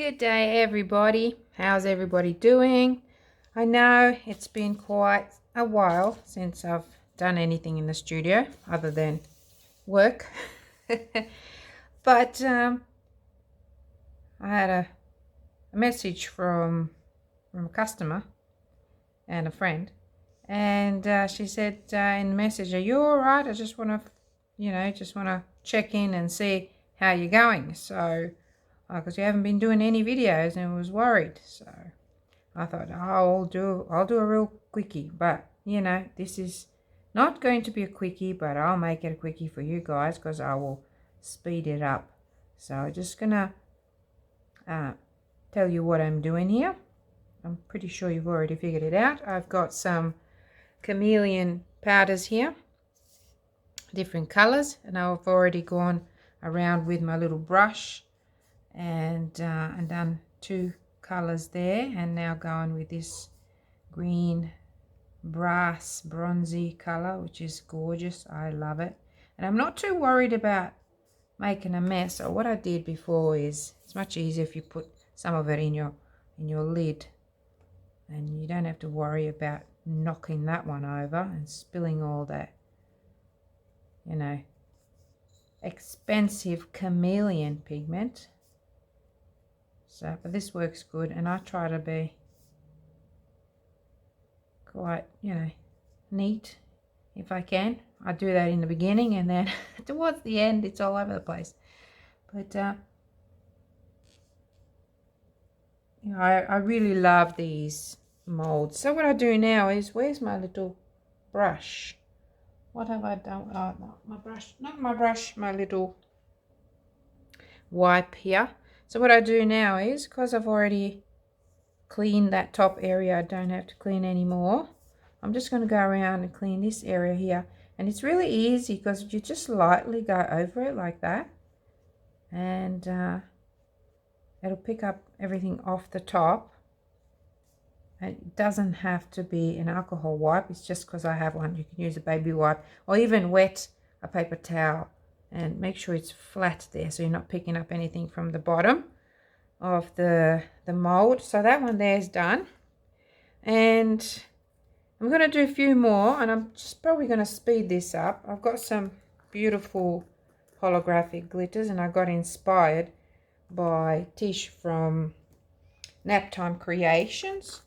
Good day, everybody. How's everybody doing? I know it's been quite a while since I've done anything in the studio other than work. But I had a message from a customer and a friend, and she said in the message, "Are you all right? I just want to, check in and see how you're going." So, because you haven't been doing any videos, and was worried. So I thought, I'll do a real quickie. But this is not going to be a quickie, but I'll make it a quickie for you guys because I will speed it up. So I'm just gonna tell you what I'm doing here. I'm pretty sure you've already figured it out. I've got some chameleon powders here, different colors, and I've already gone around with my little brush and done two colors there, and now going with this green brass bronzy color, which is gorgeous. I love it, and I'm not too worried about making a mess. So what I did before is, it's much easier if you put some of it in your lid, and you don't have to worry about knocking that one over and spilling all that expensive chameleon pigment. So, but this works good, and I try to be quite, neat if I can. I do that in the beginning, and then towards the end, it's all over the place. But I really love these molds. So what I do now is, where's my little brush? What have I done? Oh, no, not my brush, my little wipe here. So what I do now is, because I've already cleaned that top area, I don't have to clean anymore. I'm just going to go around and clean this area here. And it's really easy because you just lightly go over it like that. And it'll pick up everything off the top. It doesn't have to be an alcohol wipe. It's just because I have one. You can use a baby wipe or even wet a paper towel. And make sure it's flat there so you're not picking up anything from the bottom of the mold. So that one there is done, and I'm going to do a few more, and I'm just probably going to speed this up. I've got some beautiful holographic glitters, and I got inspired by Tish from Naptime Creations.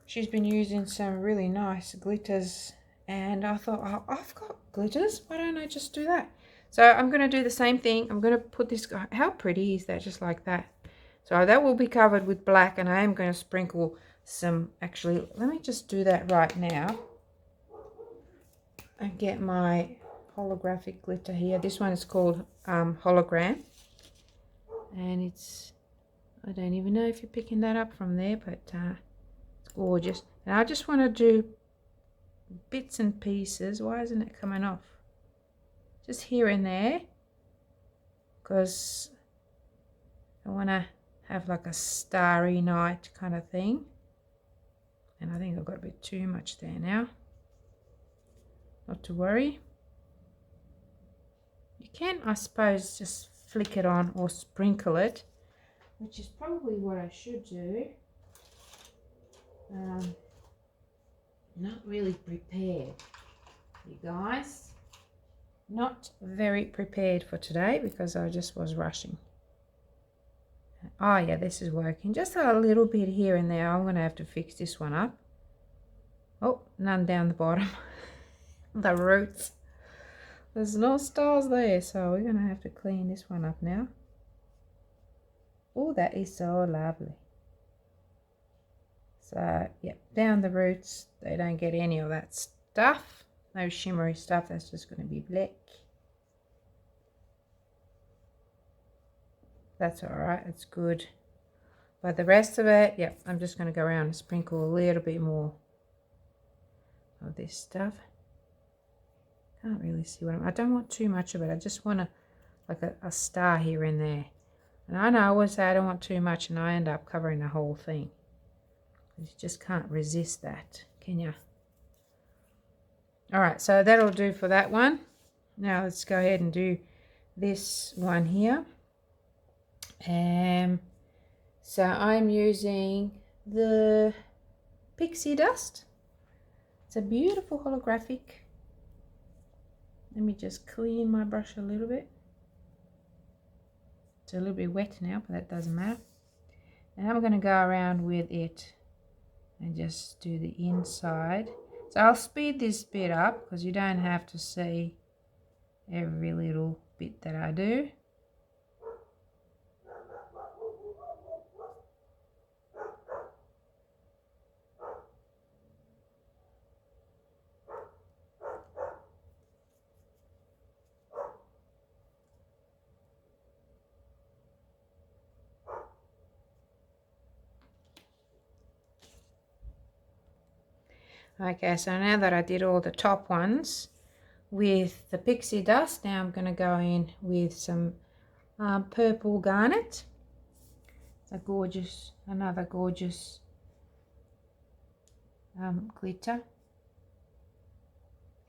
She's been using some really nice glitters, and I thought, oh, I've got glitters, why don't I just do that? So I'm going to do the same thing. I'm going to put this, how pretty is that, just like that. So that will be covered with black, and I am going to sprinkle some, actually, let me just do that right now and get my holographic glitter here. This one is called Hologram, and it's, I don't even know if you're picking that up from there, but it's gorgeous. And I just want to do bits and pieces. Why isn't it coming off? Just here and there, because I want to have like a starry night kind of thing. And I think I've got a bit too much there now. Not to worry. You can, I suppose, just flick it on or sprinkle it, which is probably what I should do. Not really prepared, you guys. Not very prepared for today because I just was rushing. Oh yeah, this is working. Just a little bit here and there. I'm going to have to fix this one up. Oh, none down the bottom. The roots. There's no stars there, so we're going to have to clean this one up now. Oh, that is so lovely. So, yeah, down the roots. They don't get any of that stuff. No shimmery stuff. That's just going to be black. That's all right. It's good. But the rest of it, yeah, I'm just going to go around and sprinkle a little bit more of this stuff. Can't really see what I don't want too much of it. I just want like a star here and there. And I know I always say I don't want too much, and I end up covering the whole thing. You just can't resist that, can you? All right, so that'll do for that one. Now let's go ahead and do this one here. So I'm using the pixie dust. It's a beautiful holographic. Let me just clean my brush a little bit. It's a little bit wet now, but that doesn't matter. And I'm going to go around with it and just do the inside. So I'll speed this bit up because you don't have to see every little bit that I do. Okay, so now that I did all the top ones with the pixie dust, now I'm going to go in with some purple garnet. It's another gorgeous glitter.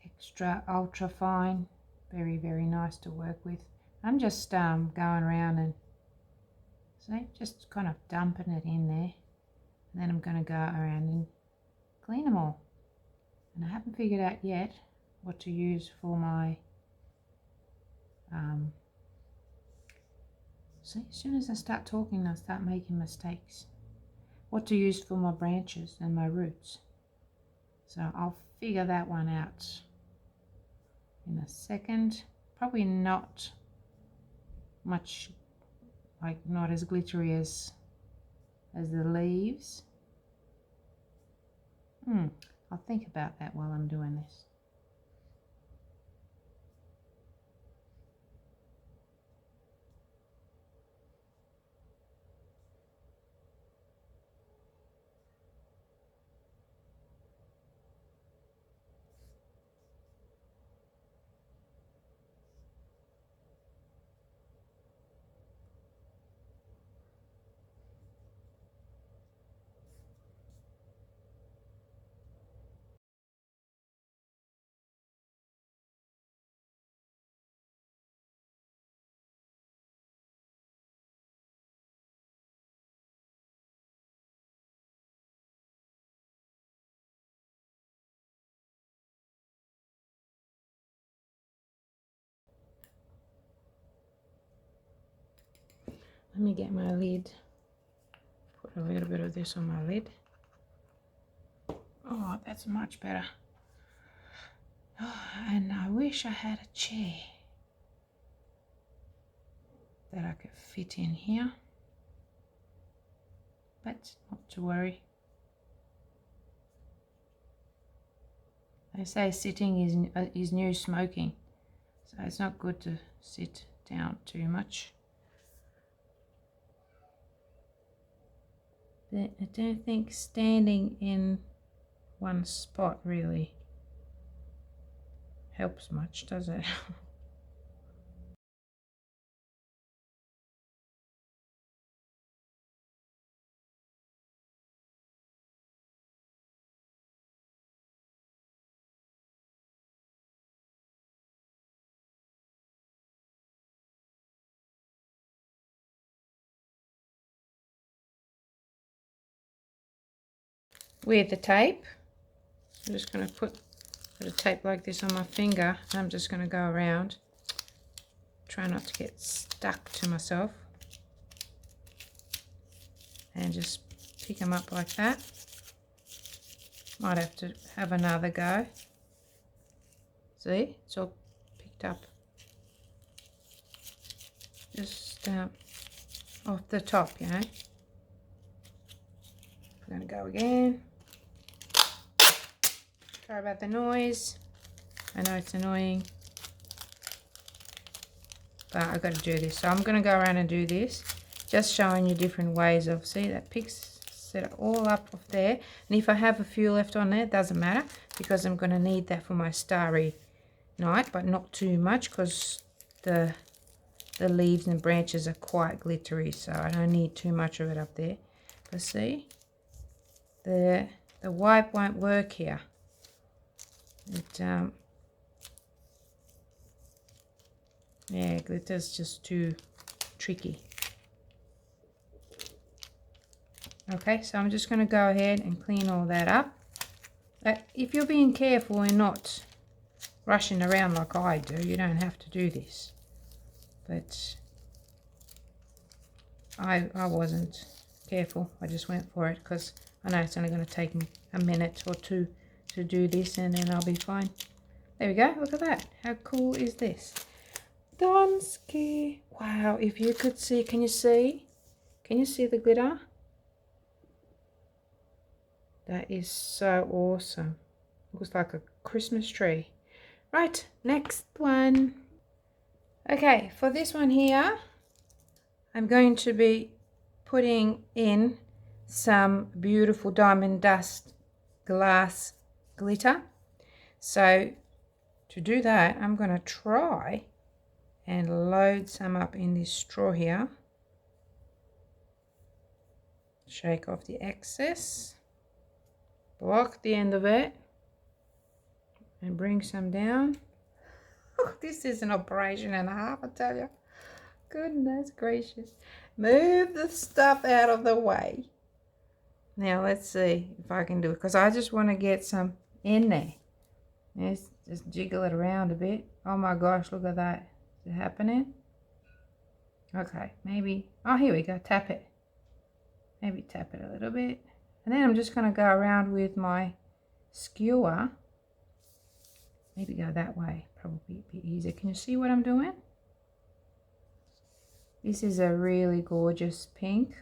Extra ultra fine, very, very nice to work with. I'm just going around and just kind of dumping it in there. And then I'm going to go around and clean them all. And I haven't figured out yet what to use for my see, as soon as I start talking I start making mistakes. What to use for my branches and my roots. So I'll figure that one out in a second. Probably not much, like not as glittery as the leaves. I'll think about that while I'm doing this. Let me get my lid. Put a little bit of this on my lid. Oh, that's much better. Oh, and I wish I had a chair that I could fit in here. But not to worry. They say sitting is new smoking. So it's not good to sit down too much. But I don't think standing in one spot really helps much, does it? With the tape, I'm just going to put a tape like this on my finger. I'm just going to go around. Try not to get stuck to myself. And just pick them up like that. Might have to have another go. See, it's all picked up. Just off the top, you know. I'm going to go again. Sorry about the noise. I know it's annoying. But I've got to do this. So I'm going to go around and do this. Just showing you different ways of, see that picks set it all up off there. And if I have a few left on there, it doesn't matter. Because I'm going to need that for my starry night. But not too much because the leaves and branches are quite glittery. So I don't need too much of it up there. But see, the wipe won't work here. Yeah, glitter's just too tricky. Okay, so I'm just going to go ahead and clean all that up. If you're being careful and not rushing around like I do, you don't have to do this. But I wasn't careful. I just went for it because I know it's only going to take me a minute or two to do this, and then I'll be fine. There we go. Look at that. How cool is this? Dancks. Wow, if you could see, can you see? Can you see the glitter? That is so awesome. Looks like a Christmas tree. Right, next one. Okay, for this one here, I'm going to be putting in some beautiful diamond dust glass glitter. So to do that, I'm going to try and load some up in this straw here. Shake off the excess, block the end of it, and bring some down. Oh, this is an operation and a half, I tell you. Goodness gracious. Move the stuff out of the way. Now let's see if I can do it, because I just want to get some in there. Let's just jiggle it around a bit. Oh my gosh, look at that. Is it happening? Okay, maybe. Oh, here we go. Tap it. Maybe tap it a little bit. And then I'm just going to go around with my skewer. Maybe go that way. Probably a bit easier. Can you see what I'm doing? This is a really gorgeous pink.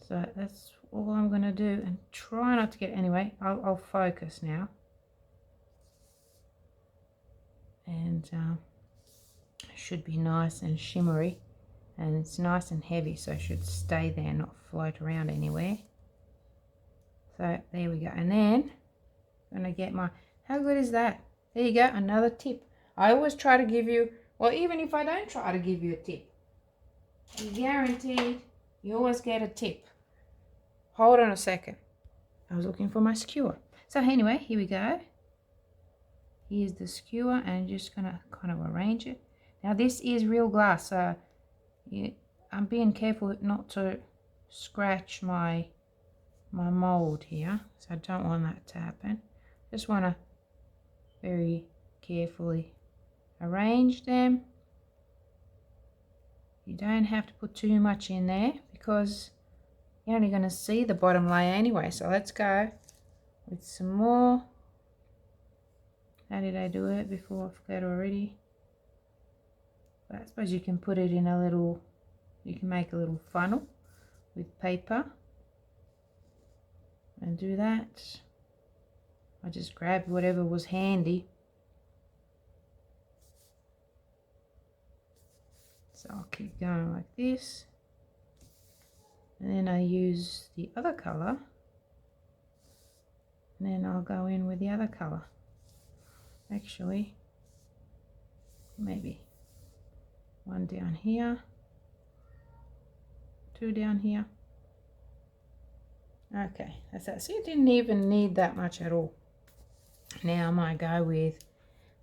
So that's all I'm going to do, and try not to get, anyway, I'll focus now. And it should be nice and shimmery, and it's nice and heavy, so it should stay there, not float around anywhere. So there we go. And then I'm going to get my, how good is that? There you go, another tip. I always try to give you, well, even if I don't try to give you a tip, you guaranteed you always get a tip. Hold on a second. I was looking for my skewer. So anyway, here we go. Here's the skewer, and I'm just going to kind of arrange it. Now this is real glass, so I'm being careful not to scratch my mold here. So I don't want that to happen. Just want to very carefully arrange them. You don't have to put too much in there because you're only going to see the bottom layer anyway. So let's go with some more. How did I do it before? I forgot already. But I suppose you can put it in a little, you can make a little funnel with paper and do that. I just grabbed whatever was handy. So I'll keep going like this. And then I use the other colour. And then I'll go in with the other colour. Actually, maybe one down here, two down here. Okay, that's that. See, it didn't even need that much at all. Now I might go with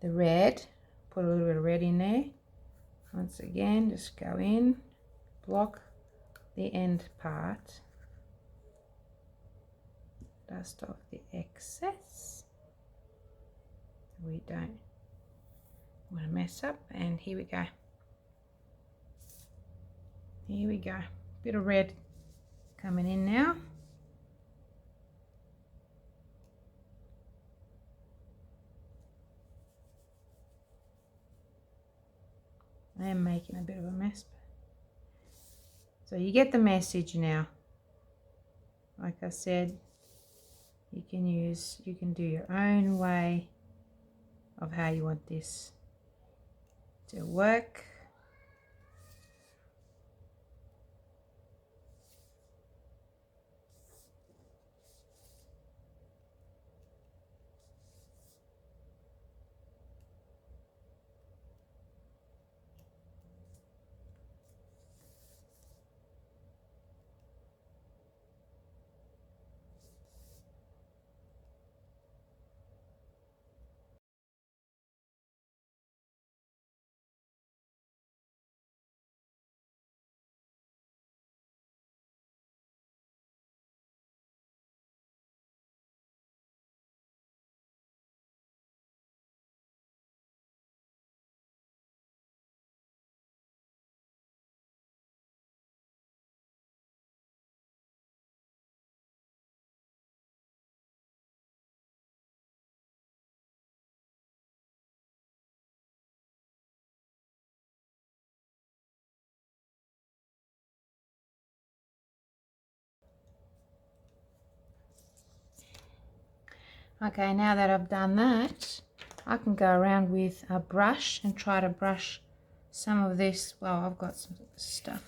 the red, put a little bit of red in there. Once again, just go in, block the end part, dust off the excess. We don't want to mess up, and here we go. Here we go. Bit of red coming in now. I am making a bit of a mess. So you get the message now. Like I said, you can do your own way of how you want this to work. Okay, now that I've done that, I can go around with a brush and try to brush some of this. Well, I've got some stuff.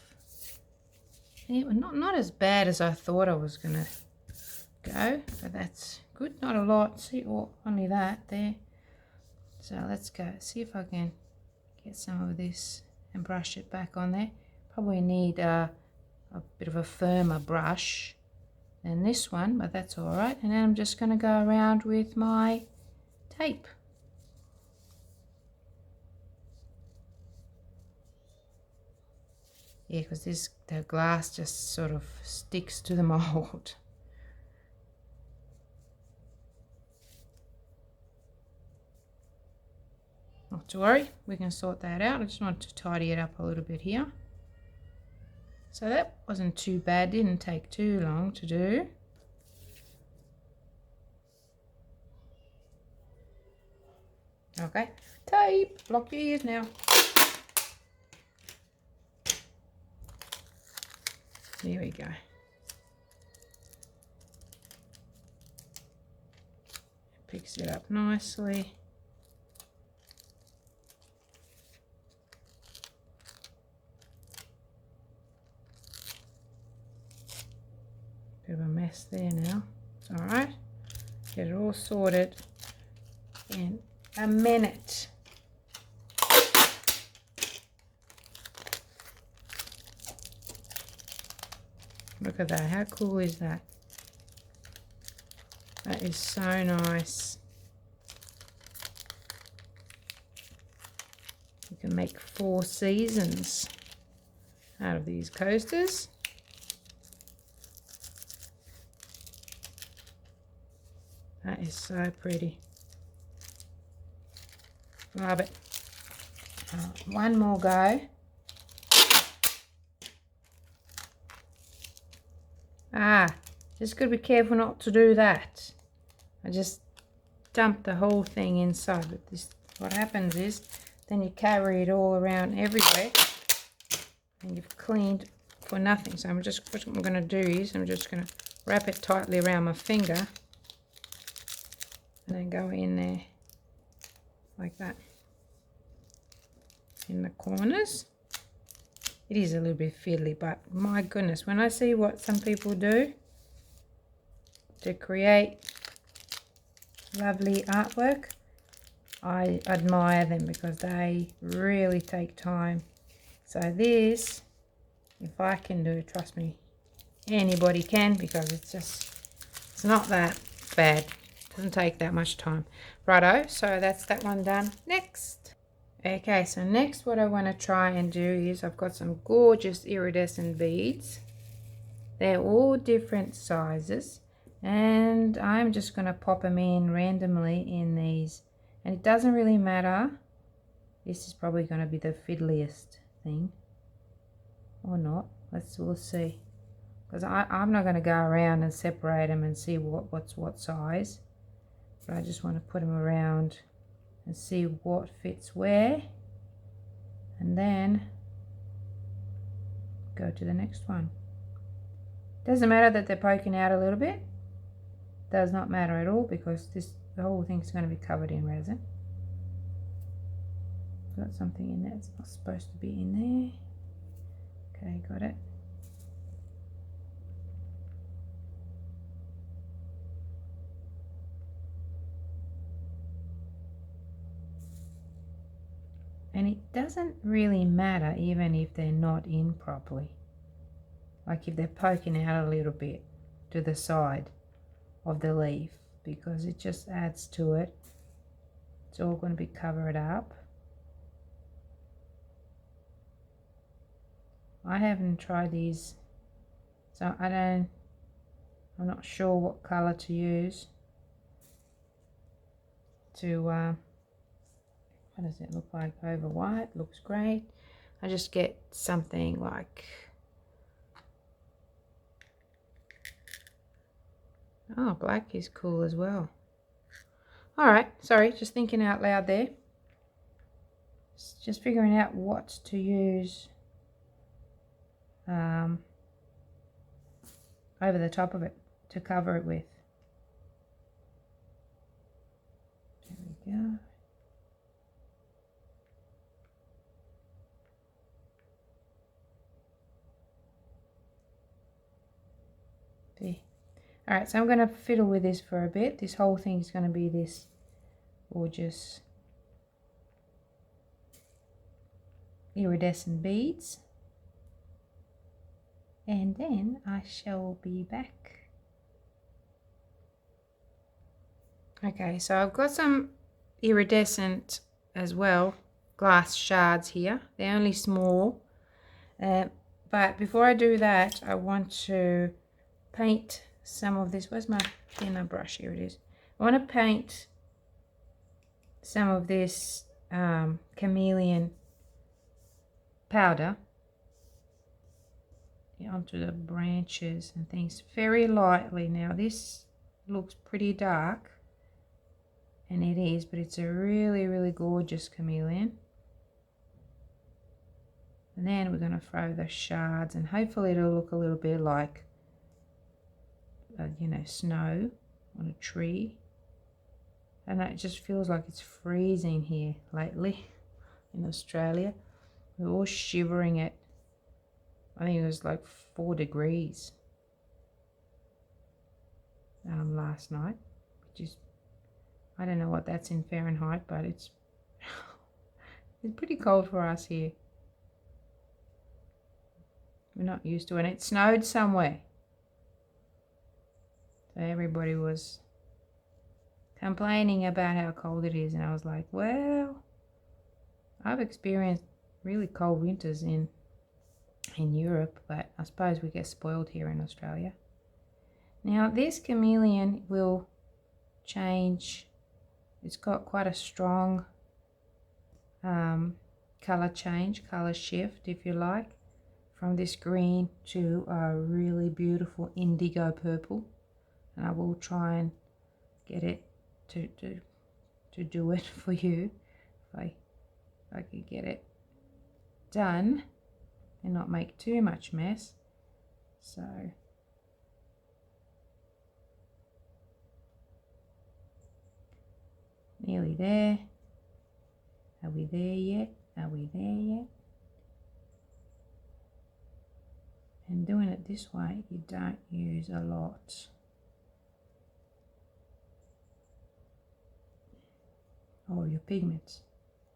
Yeah, not as bad as I thought I was going to go, but that's good. Not a lot. See, oh, only that there. So let's go. See if I can get some of this and brush it back on there. Probably need a bit of a firmer brush than this one, but that's all right. And then I'm just going to go around with my tape. Yeah, because the glass just sort of sticks to the mold. Not to worry, we can sort that out. I just want to tidy it up a little bit here. So that wasn't too bad, didn't take too long to do. Okay, tape, block your ears now. There we go. Picks it up nicely. Bit of a mess there now. It's all right. Get it all sorted in a minute. Look at that. How cool is that? That is so nice. You can make 4 seasons out of these coasters. That is so pretty. Love it. One more go. Just got to be careful not to do that. I just dumped the whole thing inside. But this, what happens is, then you carry it all around everywhere, and you've cleaned for nothing. So what I'm going to do is, I'm just going to wrap it tightly around my finger, and then go in there like that in the corners. It is a little bit fiddly, but my goodness, when I see what some people do to create lovely artwork, I admire them because they really take time. So this, if I can do it, trust me, anybody can, because it's not that bad. It doesn't take that much time. Righto, so that's that one done. Next. Okay, so next what I want to try and do is, I've got some gorgeous iridescent beads. They're all different sizes, and I'm just going to pop them in randomly in these. And it doesn't really matter. This is probably going to be the fiddliest thing. Or not. We'll see. Because I'm not going to go around and separate them and see what's what size. But I just want to put them around and see what fits where, and then go to the next one. Doesn't matter that they're poking out a little bit. Does not matter at all, because the whole thing's going to be covered in resin. Got something in there that's not supposed to be in there. Okay, got it. And it doesn't really matter even if they're not in properly. Like if they're poking out a little bit to the side of the leaf, because it just adds to it. It's all going to be covered up. I haven't tried these, so I'm not sure what color to use to what does it look like over white? Looks great. I just get something like, oh, black is cool as well. All right, sorry, just thinking out loud there. Just figuring out what to use over the top of it to cover it with. we go. There. Alright, so I'm going to fiddle with this for a bit. This whole thing is going to be this gorgeous iridescent beads. And then I shall be back. Okay, so I've got some iridescent as well, glass shards here. They're only small. But before I do that, I want to paint some of this. Where's my thinner brush? Here it is. I want to paint some of this chameleon powder onto the branches and things very lightly. Now this looks pretty dark, and it is, but it's a really, really gorgeous chameleon. And then we're going to throw the shards, and hopefully it'll look a little bit like you know, snow on a tree. And it just feels like it's freezing here lately in Australia. We're all shivering at, I think it was like 4 degrees last night, which is, I don't know what that's in Fahrenheit, but it's it's pretty cold for us here. We're not used to it. And it snowed somewhere, so everybody was complaining about how cold it is, and I was like, well, I've experienced really cold winters in Europe, but I suppose we get spoiled here in Australia. Now this chameleon will change. It's got quite a strong color change, color shift, if you like, from this green to a really beautiful indigo purple. And I will try and get it to do it for you, if I could get it done and not make too much mess. So nearly there. Are we there yet? Are we there yet? And doing it this way, you don't use a lot. Or your pigments,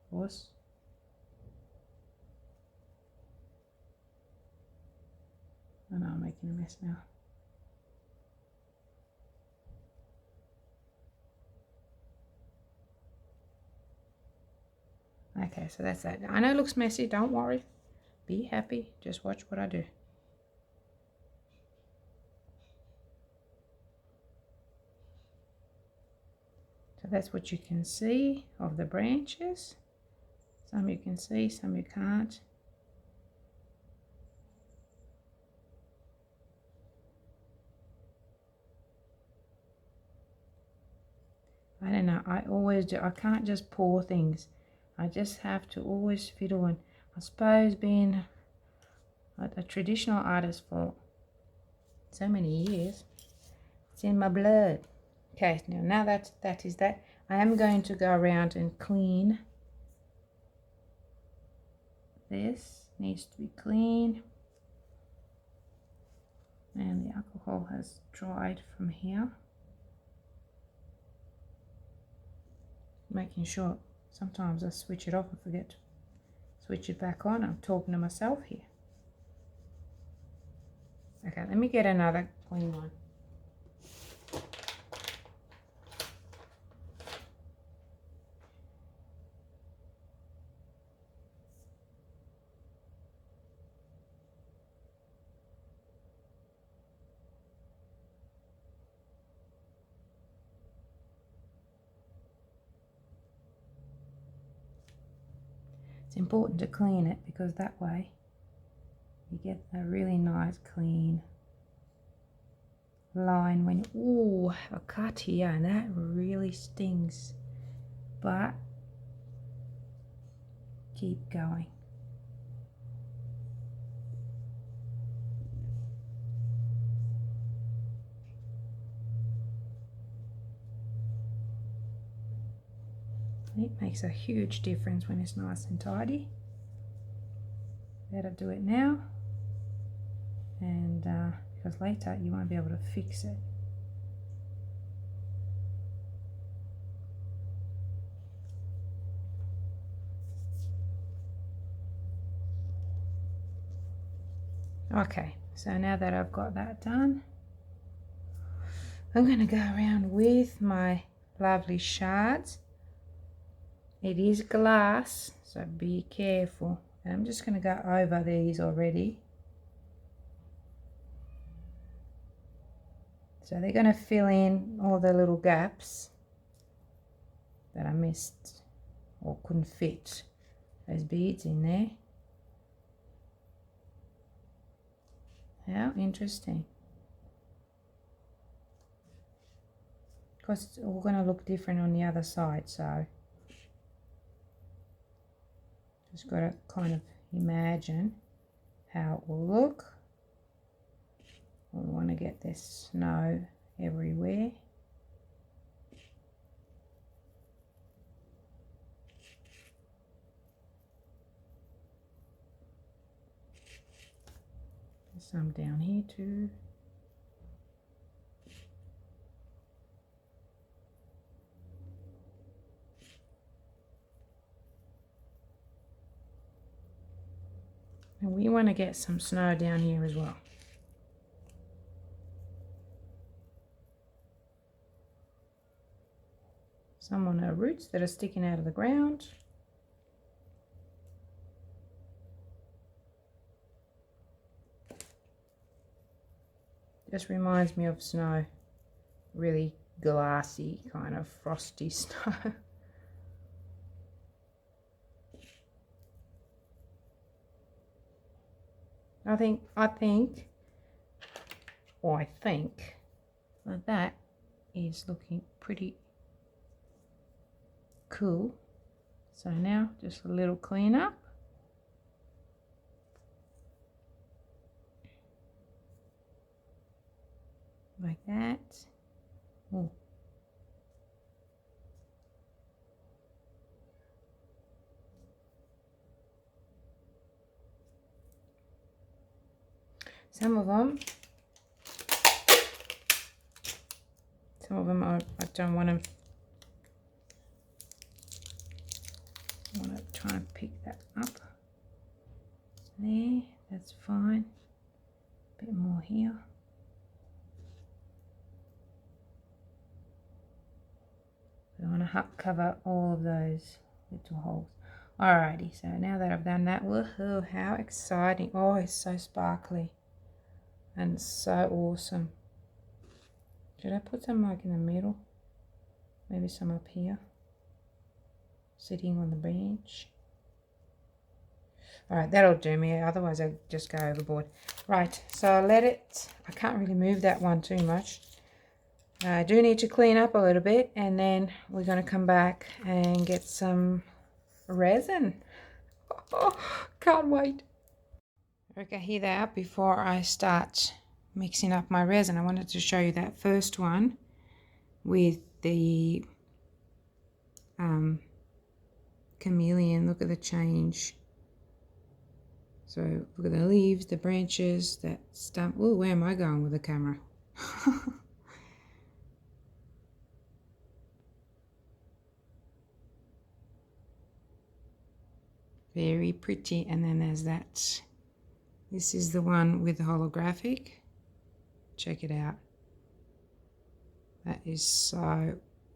of course. I know I'm making a mess now. Okay, so that's that. I know it looks messy, don't worry. Be happy, just watch what I do. So that's what you can see of the branches. Some you can see, some you can't. I don't know, I always do. I can't just pour things. I just have to always fiddle, and I suppose being a traditional artist for so many years, it's in my blood. Okay, now that is that. I am going to go around and clean. This needs to be clean. And the alcohol has dried from here. Making sure, sometimes I switch it off and forget to switch it back on. I'm talking to myself here. Okay, let me get another clean one. It's important to clean it because that way you get a really nice clean line when ooh, a cut here, and that really stings, but keep going. It makes a huge difference when it's nice and tidy. Better do it now, and because later you won't be able to fix it. Okay, so now that I've got that done, I'm going to go around with my lovely shards. It is glass, so be careful. And I'm just going to go over these already. So they're going to fill in all the little gaps that I missed or couldn't fit those beads in there. How interesting. Because it's all going to look different on the other side, so just got to kind of imagine how it will look. We want to get this snow everywhere. There's some down here too. And we want to get some snow down here as well. Some on our roots that are sticking out of the ground. Just reminds me of snow. Really glassy, kind of frosty snow. I think that is looking pretty cool. So now just a little clean up. Like that. Ooh. Some of them I don't want to. I want to try and pick that up. There, that's fine. A bit more here. I want to cover all of those little holes. Alrighty, so now that I've done that, woohoo, how exciting. Oh, it's so sparkly and so awesome. Should I put some like in the middle? Maybe some up here, sitting on the bench. Alright, that'll do me, otherwise I'll just go overboard. Right, so I let it, I can't really move that one too much. I do need to clean up a little bit, and then we're going to come back and get some resin. Oh, can't wait. Okay, heat that up before I start mixing up my resin. I wanted to show you that first one with the chameleon. Look at the change. So look at the leaves, the branches, that stump. Oh, where am I going with the camera? Very pretty. And then there's that. This is the one with the holographic. Check it out. That is so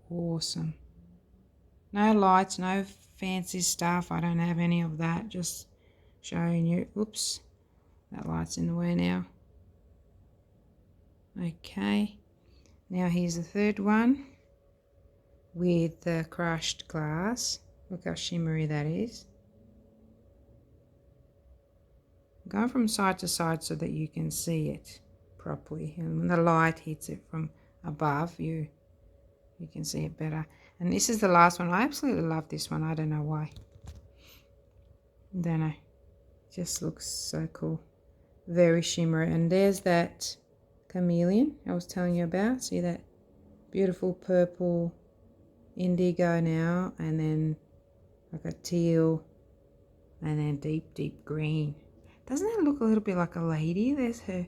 awesome. No lights, no fancy stuff. I don't have any of that. Just showing you. Oops, that light's in the way now. Okay, now here's the third one with the crushed glass. Look how shimmery that is. Go from side to side so that you can see it properly, and when the light hits it from above, you can see it better. And this is the last one. I absolutely love this one. I don't know why. Don't know. It just looks so cool. Very shimmery. And there's that chameleon I was telling you about. See that beautiful purple indigo now, and then like a teal, and then deep green. Doesn't that look a little bit like a lady? There's her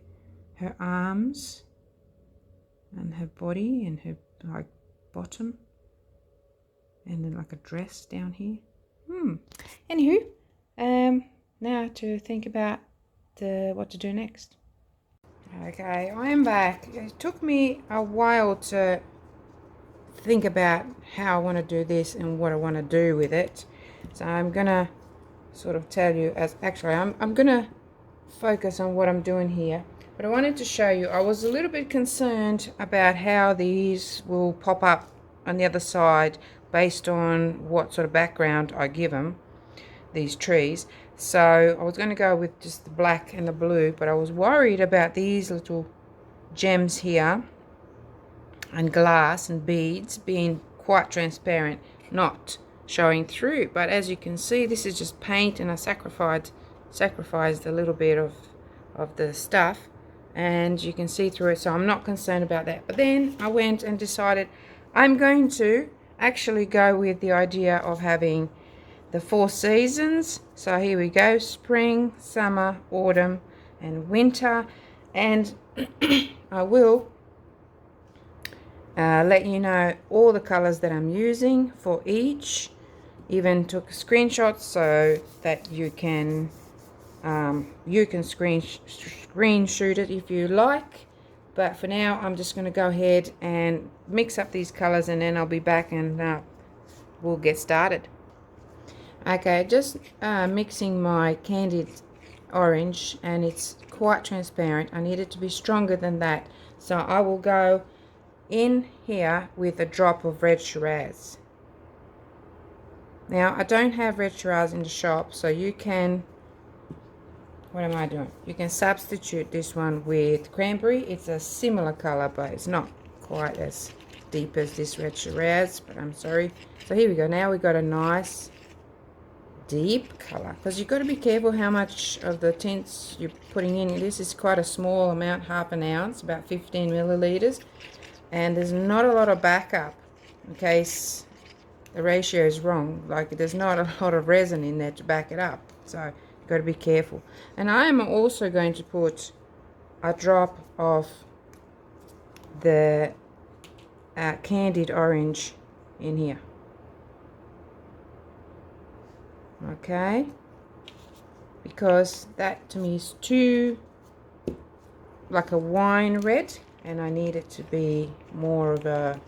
arms and her body and her like bottom, and then like a dress down here. Anywho, now to think about what to do next. Okay, I am back. It took me a while to think about how I want to do this and what I want to do with it. So I'm gonna sort of tell you I'm gonna focus on what I'm doing here. But I wanted to show you, I was a little bit concerned about how these will pop up on the other side based on what sort of background I give them, these trees. So I was going to go with just the black and the blue, but I was worried about these little gems here and glass and beads being quite transparent, not showing through. But as you can see, this is just paint, and I sacrificed a little bit of the stuff, and you can see through it, so I'm not concerned about that. But then I went and decided I'm going to actually go with the idea of having the 4 seasons. So here we go: spring, summer, autumn, and winter. And I will let you know all the colors that I'm using for each. Even took screenshots so that you can screen shoot it if you like. But for now, I'm just going to go ahead and mix up these colors, and then I'll be back and we'll get started. Okay, just mixing my candied orange, and it's quite transparent. I need it to be stronger than that, so I will go in here with a drop of red Shiraz. Now I don't have red Shiraz in the shop, so you can, what am I doing? You can substitute this one with cranberry. It's a similar color, but it's not quite as deep as this red Shiraz, but I'm sorry. So here we go. Now we've got a nice deep color, because you've got to be careful how much of the tints you're putting in. This is quite a small amount, half an ounce, about 15 milliliters, and there's not a lot of backup in case the ratio is wrong. Like, there's not a lot of resin in there to back it up, so you've got to be careful. And I am also going to put a drop of the candied orange in here. Okay, because that to me is too like a wine red, and I need it to be more of a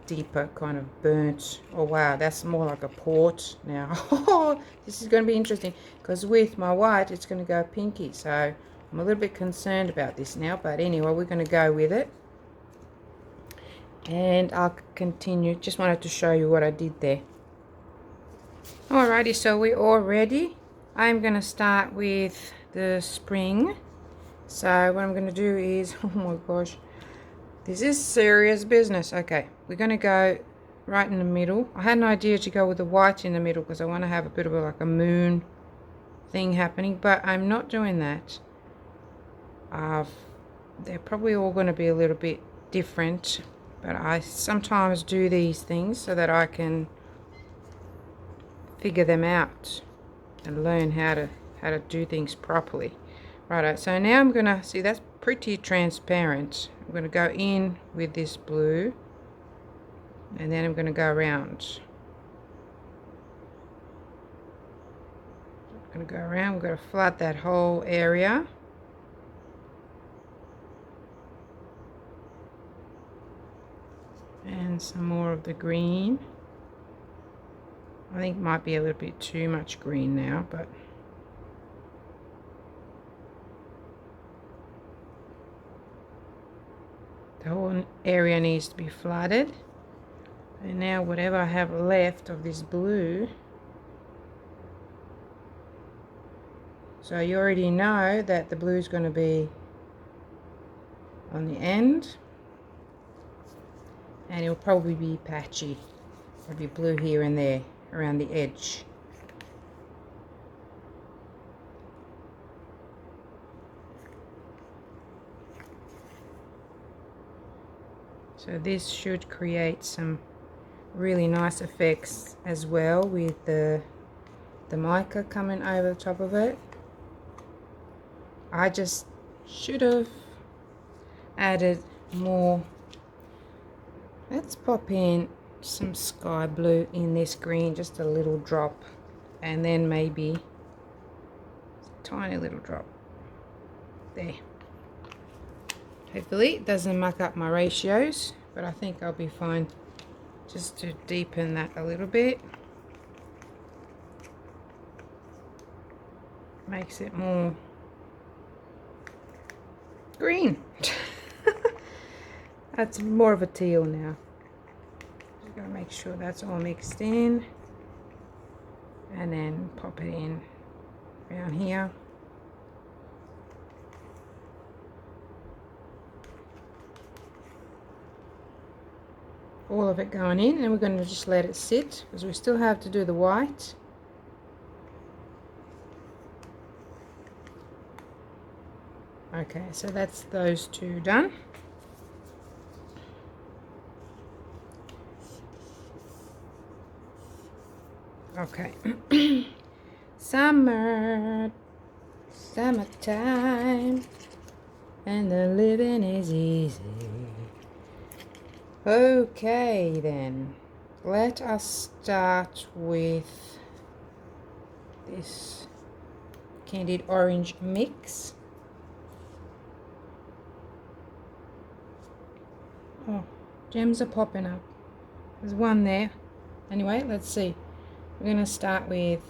deeper kind of burnt. Oh wow, that's more like a port now. This is going to be interesting, because with my white it's going to go pinky, so I'm a little bit concerned about this now. But anyway, we're going to go with it, and I'll continue. Just wanted to show you what I did there. Alrighty, so we're all ready. I'm going to start with the spring. So what I'm going to do is, oh my gosh, this is serious business. Okay, we're going to go right in the middle. I had an idea to go with the white in the middle because I want to have a bit of like a moon thing happening, but I'm not doing that. They're probably all going to be a little bit different, but I sometimes do these things so that I can figure them out and learn how to do things properly. Righto, so now I'm gonna see, that's pretty transparent. I'm gonna go in with this blue, and then I'm gonna go around. I'm gonna go around. We're gonna flood that whole area. And some more of the green. I think it might be a little bit too much green now, but the whole area needs to be flooded. And now whatever I have left of this blue, so you already know that the blue is going to be on the end, and it'll probably be patchy. There'll be blue here and there around the edge. So this should create some really nice effects as well with the mica coming over the top of it. I just should have added more. Let's pop in some sky blue in this green, just a little drop, and then maybe a tiny little drop there. Hopefully it doesn't muck up my ratios, but I think I'll be fine just to deepen that a little bit. Makes it more green. That's more of a teal now. Just gotta make sure that's all mixed in, and then pop it in around here. All of it going in, and we're going to just let it sit because we still have to do the white. Okay, so that's those two done. Okay. Summertime, and the living is easy. Okay then, let us start with this candied orange mix. Oh, gems are popping up. There's one there. Anyway, let's see. We're going to start with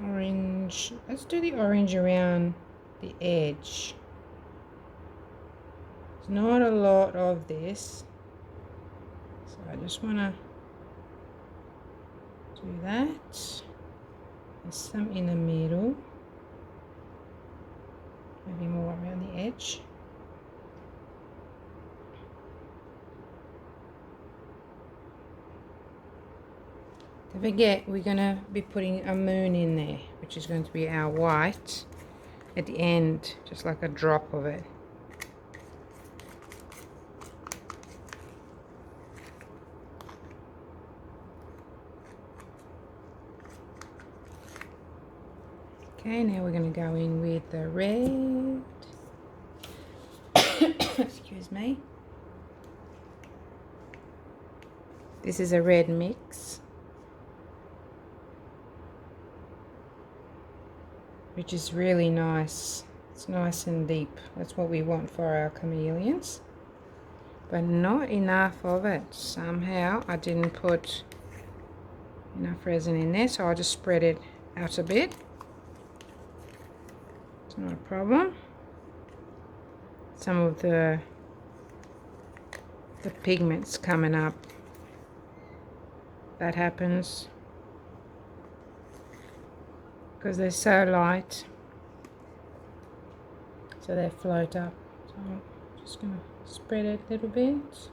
orange. Let's do the orange around the edge. There's not a lot of this, so I just want to do that. There's some in the middle, maybe more around the edge. Don't forget, we're going to be putting a moon in there, which is going to be our white at the end, just like a drop of it. Okay, now we're going to go in with the red. Excuse me. This is a red mix, which is really nice. It's nice and deep. That's what we want for our chameleons. But not enough of it. Somehow I didn't put enough resin in there, so I'll just spread it out a bit. It's not a problem. Some of the pigments coming up. That happens because they're so light, so they float up. So I'm just going to spread it a little bit.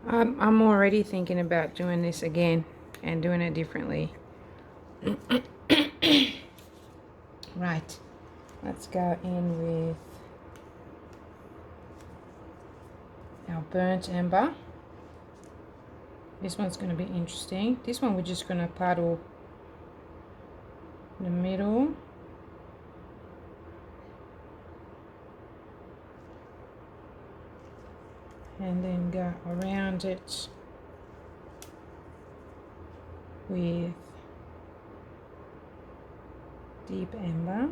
I'm already thinking about doing this again and doing it differently. Right, let's go in with our burnt amber. This one's going to be interesting. This one we're just going to puddle in the middle. And then go around it with deep amber.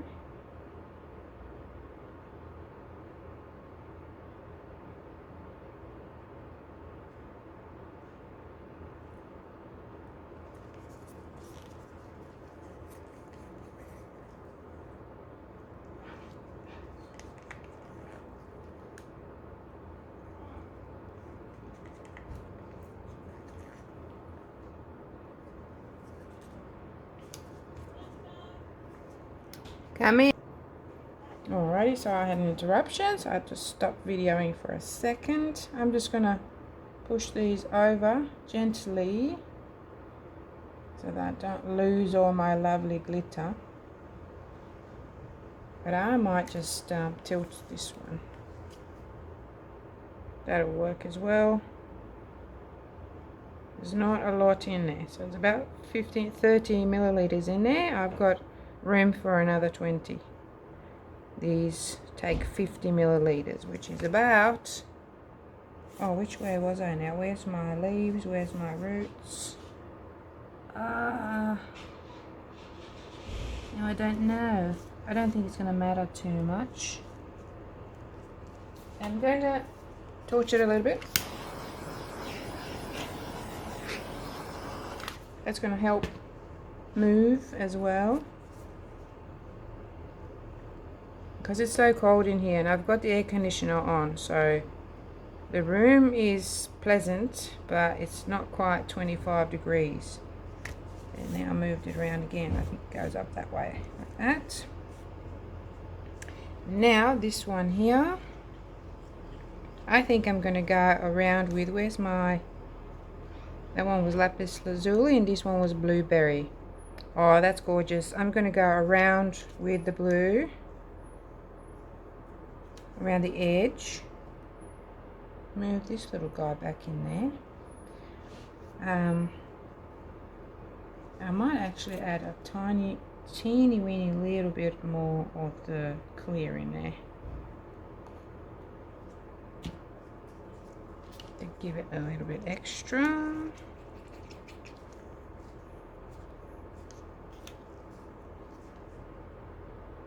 Come in. Alrighty, so I had an interruption, so I had to stop videoing for a second. I'm just going to push these over gently so that I don't lose all my lovely glitter. But I might just tilt this one. That'll work as well. There's not a lot in there, so it's about 30 milliliters in there. I've got room for another 20. These take 50 milliliters, which is about, oh, which way was I now? Where's my leaves? Where's my roots? No, I don't know. I don't think it's going to matter too much. I'm going to torch it a little bit. That's going to help move as well, because it's so cold in here, and I've got the air conditioner on, so the room is pleasant, but it's not quite 25 degrees. And now I moved it around again. I think it goes up that way, like that. Now this one here, I think I'm going to go around with, where's my, that one was lapis lazuli and this one was blueberry. Oh, that's gorgeous. I'm going to go around with the blue, around the edge. Move this little guy back in there. I might actually add a teeny weeny little bit more of the clear in there to give it a little bit extra.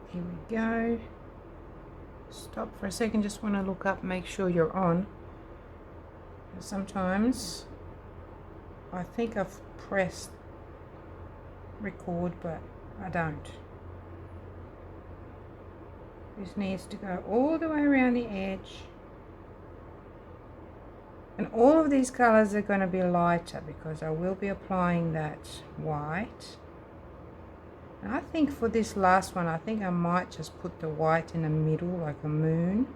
Here we go. Stop for a second, just want to look up, make sure you're on. Sometimes I think I've pressed record, but I don't. This needs to go all the way around the edge, and all of these colors are going to be lighter because I will be applying that white. And I think for this last one, I think I might just put the white in the middle like a moon.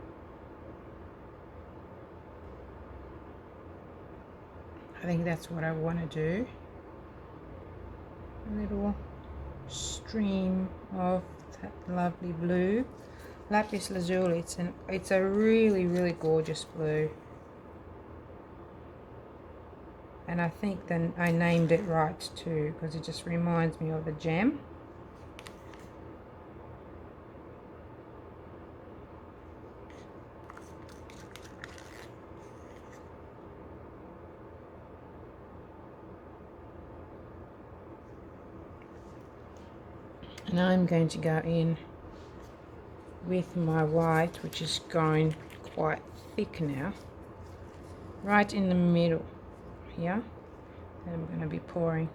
I think that's what I want to do. A little stream of that lovely blue. Lapis lazuli, it's a really gorgeous blue. And I think then I named it right too, because it just reminds me of the gem. And I'm going to go in with my white, which is going quite thick now, right in the middle here. And I'm going to be pouring.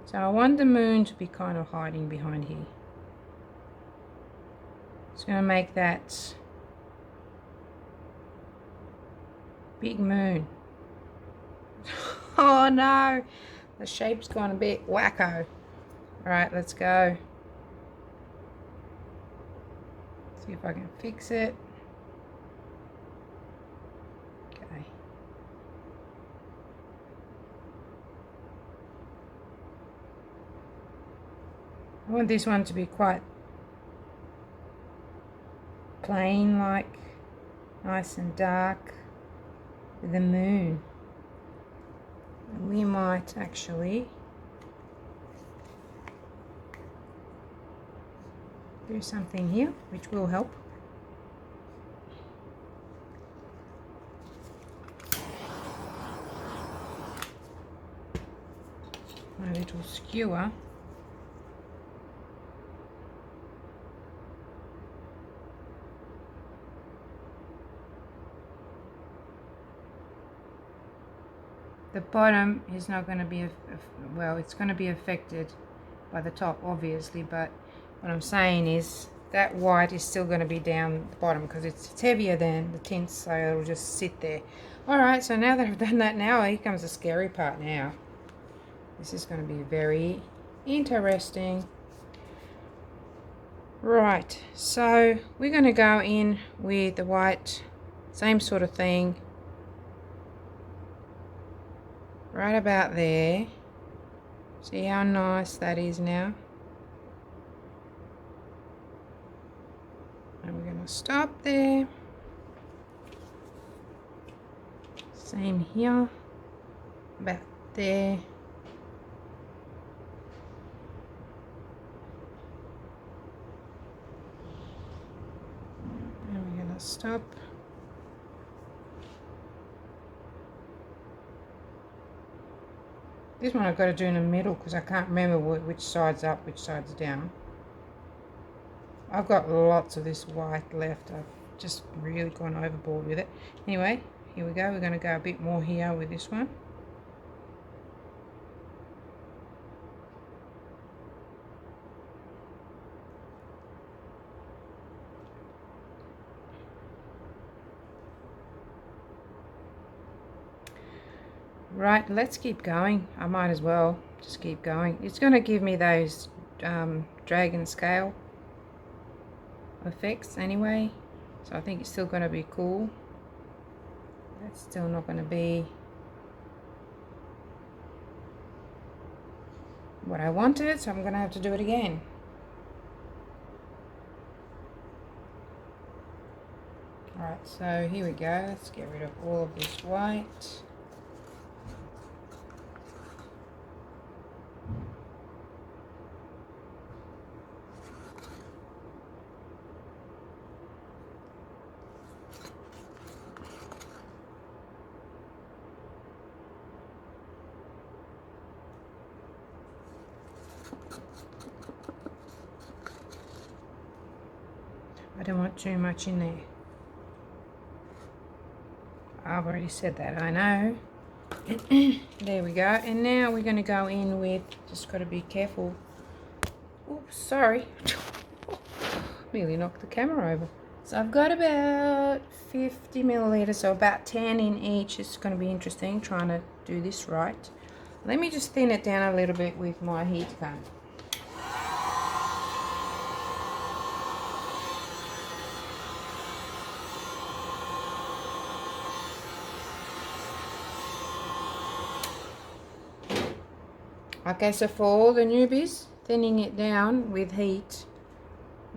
So I want the moon to be kind of hiding behind here. It's going to make that big moon. Oh no, the shape's gone a bit wacko. Alright, let's go. See if I can fix it. Okay. I want this one to be quite plain, like nice and dark with the moon. And we might actually do something here which will help. My little skewer. The bottom is not going to be, well, it's going to be affected by the top obviously, but what I'm saying is that white is still going to be down the bottom because it's heavier than the tints, so it'll just sit there. Alright, so now that I've done that, now here comes the scary part now. This is going to be very interesting. Right, so we're going to go in with the white, same sort of thing, right about there. See how nice that is now? And we're going to stop there. Same here, about there. And we're going to stop. This one I've got to do in the middle because I can't remember which side's up, which side's down. I've got lots of this white left. I've just really gone overboard with it. Anyway, here we go. We're going to go a bit more here with this one. Right, let's keep going. I might as well just keep going. It's going to give me those dragon scale effects anyway, so I think it's still going to be cool. That's still not going to be what I wanted, so I'm going to have to do it again. Alright, so here we go. Let's get rid of all of this white. I don't want too much in there. I've already said that, I know. There we go. And now we're going to go in with, just got to be careful. Oops, sorry. Nearly knocked the camera over. So I've got about 50 milliliters, so about 10 in each. It's going to be interesting trying to do this right. Let me just thin it down a little bit with my heat gun. Okay, so for all the newbies, thinning it down with heat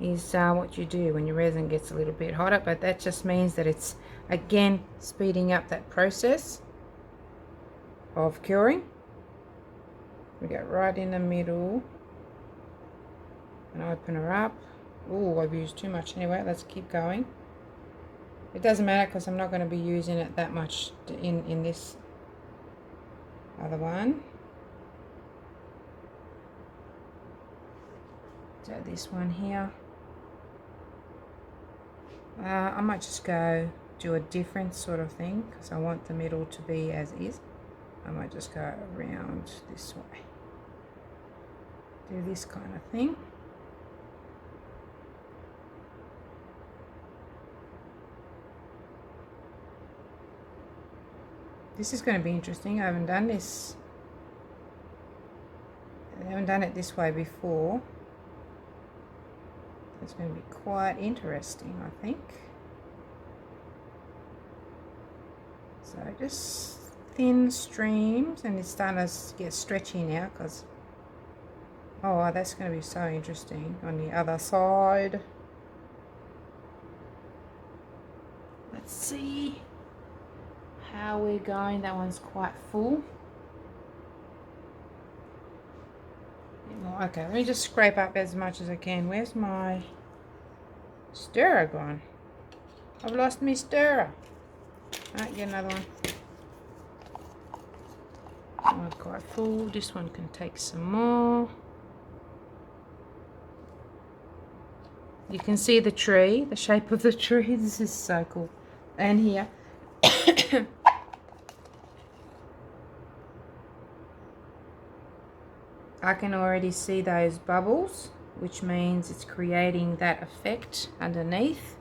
is what you do when your resin gets a little bit hotter, but that just means that it's again speeding up that process of curing. We go right in the middle and open her up. Oh, I've used too much anyway. Let's keep going. It doesn't matter because I'm not going to be using it that much in this other one. So this one here, I might just go do a different sort of thing because I want the middle to be as is. I might just go around this way, do this kind of thing. This is going to be interesting. I haven't done this. I haven't done it this way before. It's going to be quite interesting, I think. So just thin streams, and it's starting to get stretchy now because, oh, that's going to be so interesting on the other side. Let's see how we're going. That one's quite full. Okay, let me just scrape up as much as I can. Where's my stirrer gone? I've lost my stirrer. Alright, get another one. That one's quite full. This one can take some more. You can see the tree, the shape of the tree. This is so cool. And here. I can already see those bubbles, which means it's creating that effect underneath.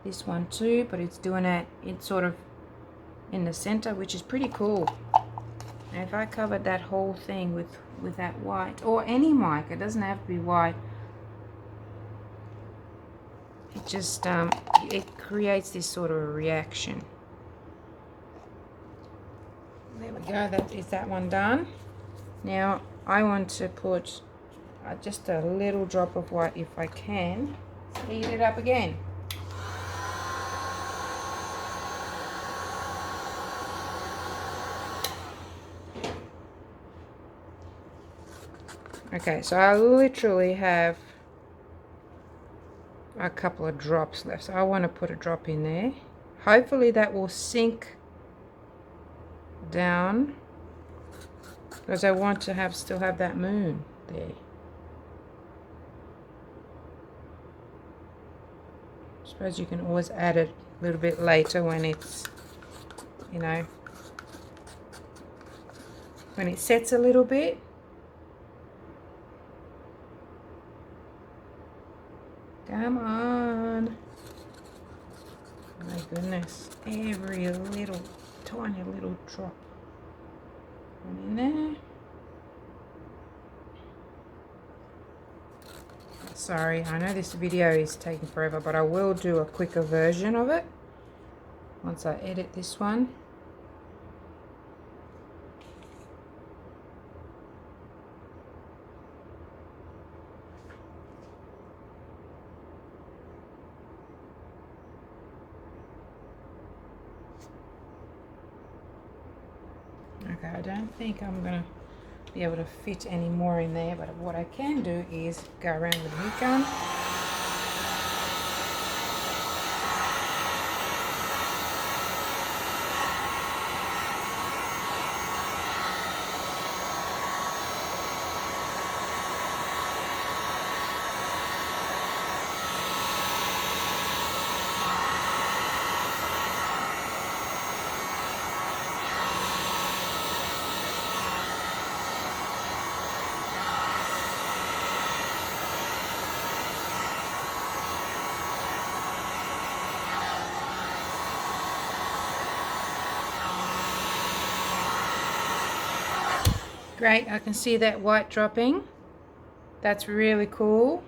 This one too, but it's doing it sort of in the center, which is pretty cool. Now if I covered that whole thing with that white, or any mic, it doesn't have to be white. just it creates this sort of a reaction. There we go, that is that one done. Now I want to put just a little drop of white if I can. Heat it up again. Okay, so I literally have a couple of drops left, so I want to put a drop in there. Hopefully that will sink down, because I want to still have that moon there. I suppose you can always add it a little bit later when it's, you know, when it sets a little bit. Come on. My goodness. Every little, tiny little drop. One in there. Sorry, I know this video is taking forever, but I will do a quicker version of it once I edit this one. Okay, I don't think I'm gonna be able to fit any more in there, but what I can do is go around with the heat gun. Great, I can see that white dropping. That's really cool.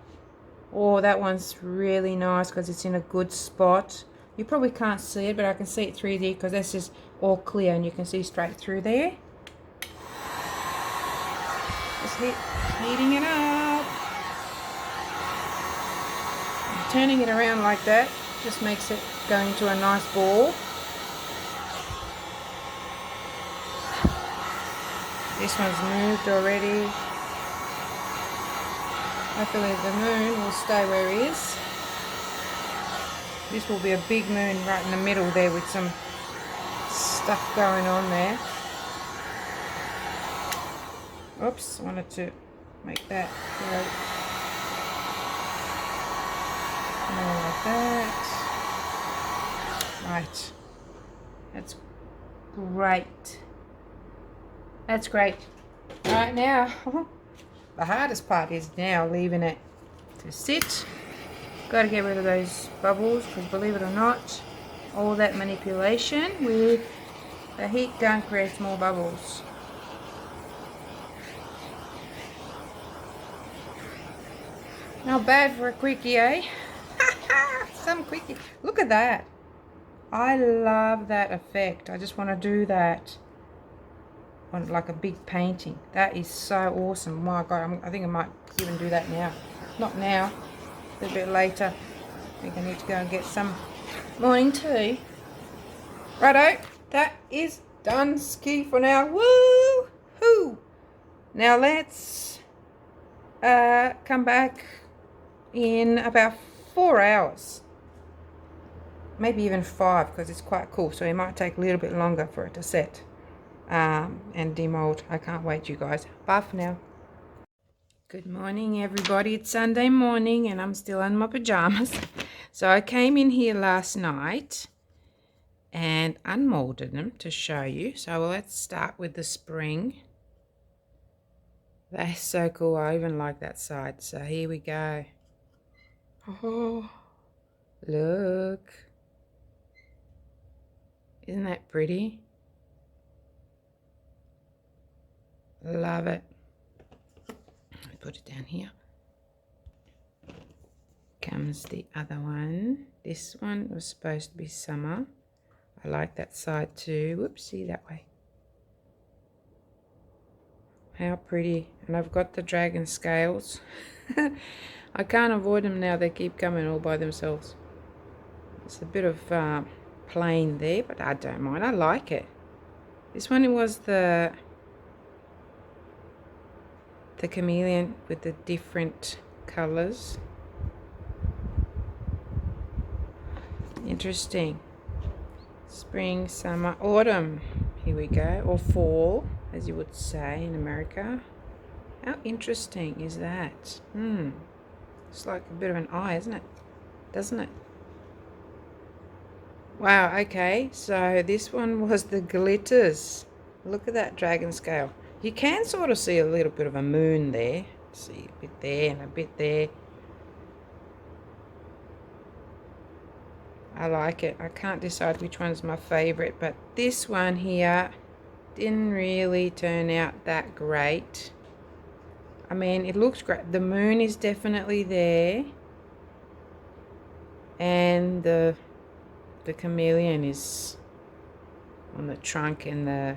Oh, that one's really nice because it's in a good spot. You probably can't see it, but I can see it 3D because this is all clear and you can see straight through there. Just heating it up. And turning it around like that just makes it go into a nice ball. This one's moved already. Hopefully the moon will stay where it is. This will be a big moon right in the middle there with some stuff going on there. Oops, wanted to make that go more like that. Right. That's great. That's great. Right now, the hardest part is now leaving it to sit. Got to get rid of those bubbles because believe it or not, all that manipulation with the heat gun creates more bubbles. Not bad for a quickie, eh? Some quickie. Look at that. I love that effect. I just want to do that on like a big painting. That is so awesome. My God, I think I might even do that now. Not now, a little bit later. I think I need to go and get some morning tea. Righto, that is done ski for now. Woo-hoo! Now let's come back in about 4 hours. Maybe even 5 because it's quite cool. So it might take a little bit longer for it to set. And demold. I can't wait, you guys. Bye for now. Good morning, everybody. It's Sunday morning and I'm still in my pajamas. So I came in here last night and unmolded them to show you. So let's start with the spring. That's so cool. I even like that side. So here we go. Oh, look. Isn't that pretty? Love it. Let me put it down here. Comes the other one. This one was supposed to be summer. I like that side too. Whoopsie, that way. How pretty. And I've got the dragon scales. I can't avoid them now. They keep coming all by themselves. It's a bit of plain there, but I don't mind. I like it. This one was the chameleon with the different colors. Interesting. Spring, summer, autumn. Here we go. Or fall, as you would say in America. How interesting is that? It's like a bit of an eye, isn't it? Doesn't it? Wow, okay. So this one was the glitters. Look at that dragon scale. You can sort of see a little bit of a moon there. See a bit there and a bit there. I like it. I can't decide which one's my favorite, but this one here didn't really turn out that great. I mean, it looks great. The moon is definitely there, and the chameleon is on the trunk, and the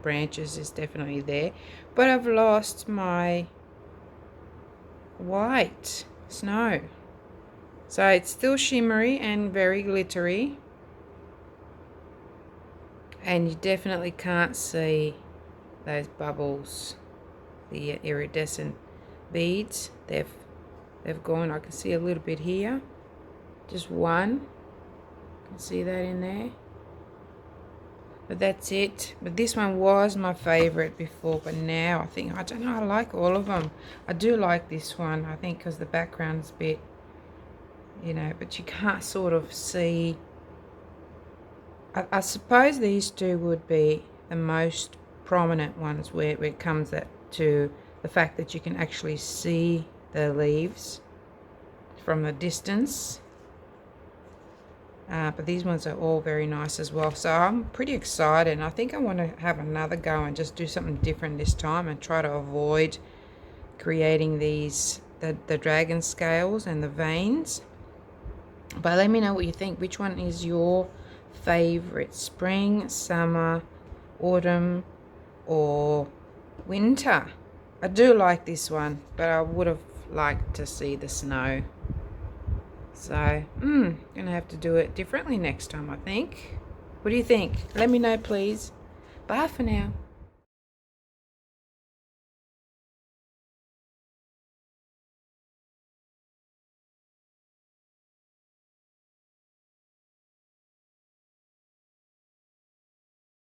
branches is definitely there. But I've lost my white snow. So it's still shimmery and very glittery. And you definitely can't see those bubbles, the iridescent beads. They've gone. I can see a little bit here. Just one. You can see that in there. But that's it. But this one was my favorite before, but now I think, I don't know, I like all of them. I do like this one, I think, because the background's a bit, you know, but you can't sort of see. I suppose these two would be the most prominent ones where it comes to the fact that you can actually see the leaves from the distance. But these ones are all very nice as well. So I'm pretty excited, and I think I want to have another go and just do something different this time and try to avoid creating these, the dragon scales and the veins. But let me know what you think. Which one is your favorite? Spring, summer, autumn, or winter? I do like this one, but I would have liked to see the snow. So, gonna have to do it differently next time, I think. What do you think? Let me know, please. Bye for now.